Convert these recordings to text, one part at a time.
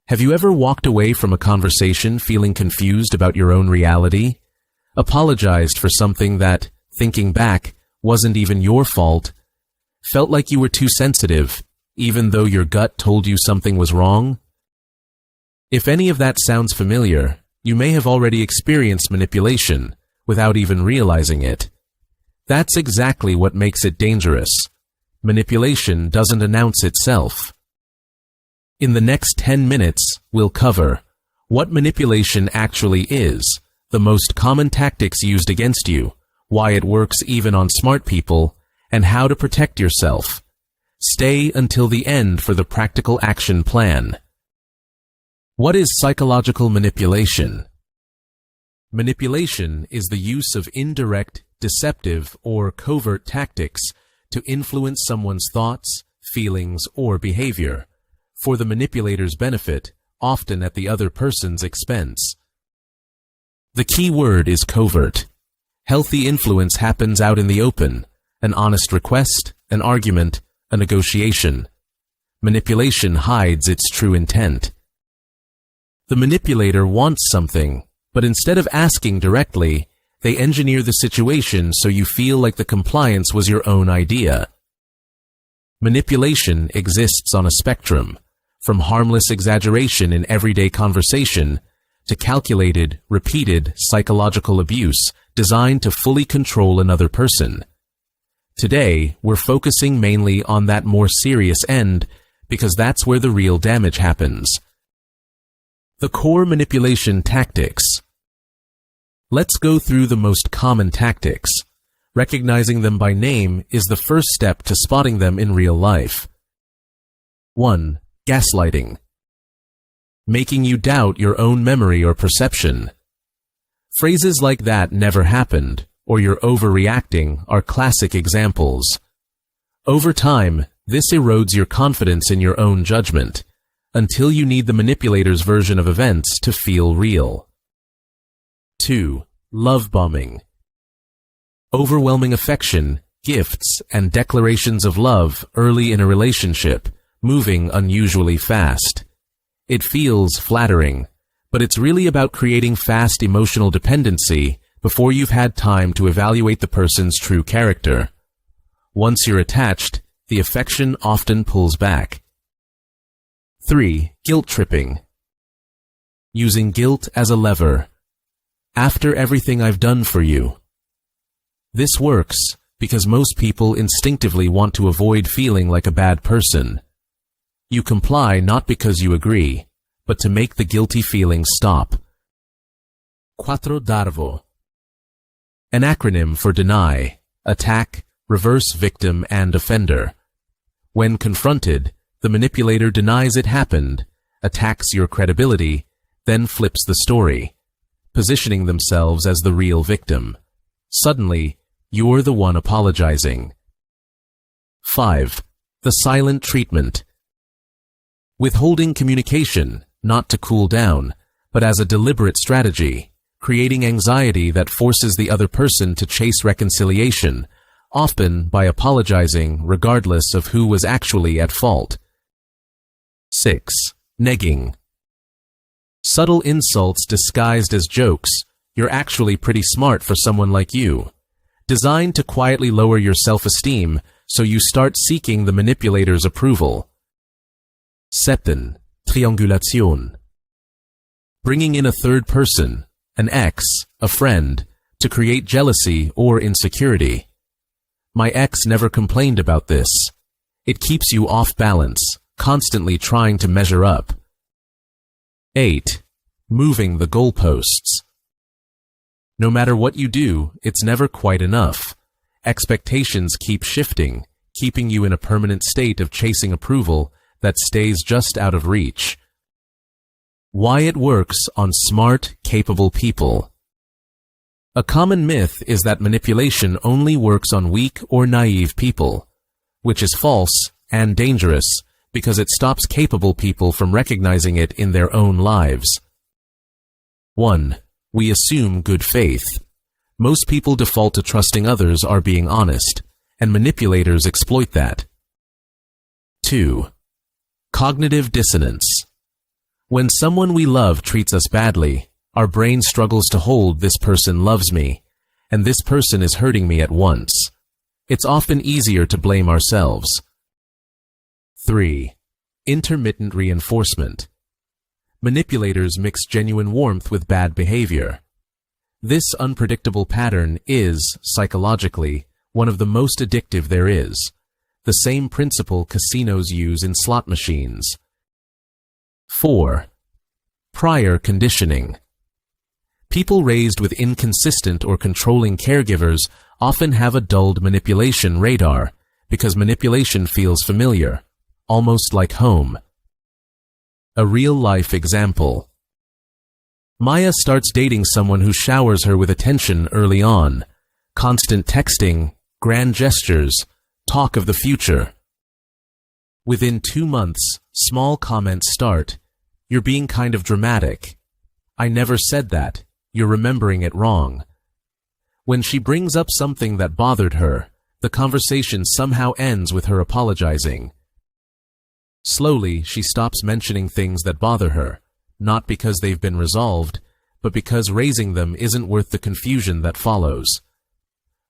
Have you ever walked away from a conversation feeling confused about your own reality? Apologized for something that, thinking back, wasn't even your fault? Felt like you were too sensitive, even though your gut told you something was wrong? If any of that sounds familiar, you may have already experienced manipulation without even realizing it. That's exactly what makes it dangerous. Manipulation doesn't announce itself. In the next 10 minutes, we'll cover what manipulation actually is, the most common tactics used against you, why it works even on smart people, and how to protect yourself. Stay until the end for the practical action plan. What is psychological manipulation? Manipulation is the use of indirect, deceptive, or covert tactics to influence someone's thoughts, feelings, or behavior, for the manipulator's benefit, often at the other person's expense. The key word is covert. Healthy influence happens out in the open, an honest request, an argument, a negotiation. Manipulation hides its true intent. The manipulator wants something, but instead of asking directly, they engineer the situation so you feel like the compliance was your own idea. Manipulation exists on a spectrum, from harmless exaggeration in everyday conversation to calculated, repeated psychological abuse designed to fully control another person. Today, we're focusing mainly on that more serious end because that's where the real damage happens. The core manipulation tactics. Let's go through the most common tactics. Recognizing them by name is the first step to spotting them in real life. 1. Gaslighting. Making you doubt your own memory or perception. Phrases like "that never happened" or "you're overreacting" are classic examples. Over time, this erodes your confidence in your own judgment, until you need the manipulator's version of events to feel real. 2. Love bombing. Overwhelming affection, gifts, and declarations of love early in a relationship, moving unusually fast. It feels flattering, but it's really about creating fast emotional dependency before you've had time to evaluate the person's true character. Once you're attached, the affection often pulls back. 3. Guilt tripping. Using guilt as a lever. After everything I've done for you. This works because most people instinctively want to avoid feeling like a bad person. You comply not because you agree, but to make the guilty feeling stop. 4. Darvo. An acronym for deny, attack, reverse victim, and offender. When confronted, the manipulator denies it happened, attacks your credibility, then flips the story, positioning themselves as the real victim. Suddenly, you're the one apologizing. 5. The silent treatment. Withholding communication, not to cool down, but as a deliberate strategy, creating anxiety that forces the other person to chase reconciliation, often by apologizing regardless of who was actually at fault. 6. Negging. Subtle insults disguised as jokes. You're actually pretty smart for someone like you. Designed to quietly lower your self-esteem so you start seeking the manipulator's approval. 7. Triangulation. Bringing in a third person, an ex, a friend, to create jealousy or insecurity. My ex never complained about this. It keeps you off balance, constantly trying to measure up. 8. Moving the goalposts. No matter what you do, it's never quite enough. Expectations keep shifting, keeping you in a permanent state of chasing approval that stays just out of reach. Why it works on smart, capable people. A common myth is that manipulation only works on weak or naive people, which is false and dangerous because it stops capable people from recognizing it in their own lives. 1. We assume good faith. Most people default to trusting others are being honest, and manipulators exploit that. 2. Cognitive dissonance. When someone we love treats us badly, our brain struggles to hold "this person loves me," and "this person is hurting me" at once. It's often easier to blame ourselves. 3. Intermittent reinforcement. Manipulators mix genuine warmth with bad behavior. This unpredictable pattern is, psychologically, one of the most addictive there is. The same principle casinos use in slot machines. 4. Prior conditioning. People raised with inconsistent or controlling caregivers often have a dulled manipulation radar because manipulation feels familiar, almost like home. A real-life example. Maya starts dating someone who showers her with attention early on. Constant texting, grand gestures, talk of the future. Within 2 months, small comments start. "You're being kind of dramatic." "I never said that. You're remembering it wrong." When she brings up something that bothered her, the conversation somehow ends with her apologizing. Slowly, she stops mentioning things that bother her, not because they've been resolved, but because raising them isn't worth the confusion that follows.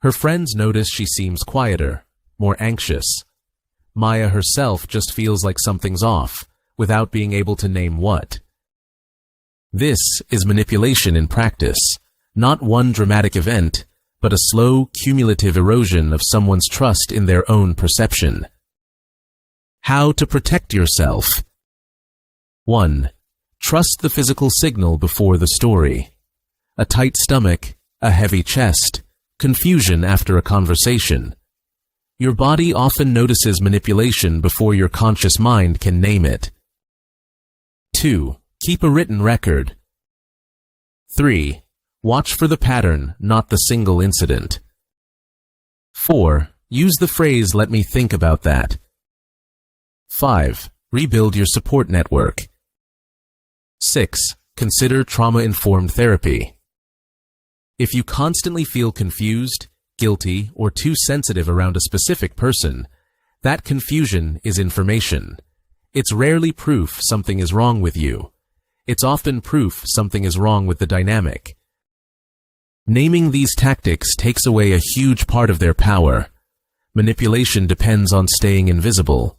Her friends notice she seems quieter, more anxious. Maya herself just feels like something's off, without being able to name what. This is manipulation in practice, not one dramatic event, but a slow, cumulative erosion of someone's trust in their own perception. How to protect yourself. 1. Trust the physical signal before the story. A tight stomach, a heavy chest, confusion after a conversation. Your body often notices manipulation before your conscious mind can name it. 2. Keep a written record. 3. Watch for the pattern, not the single incident. 4. Use the phrase "let me think about that." 5. Rebuild your support network. 6. Consider trauma-informed therapy. If you constantly feel confused, guilty, or too sensitive around a specific person, that confusion is information. It's rarely proof something is wrong with you. It's often proof something is wrong with the dynamic. Naming these tactics takes away a huge part of their power. Manipulation depends on staying invisible.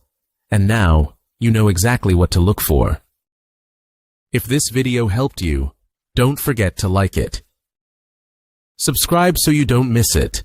And now, you know exactly what to look for. If this video helped you, don't forget to like it. Subscribe so you don't miss it.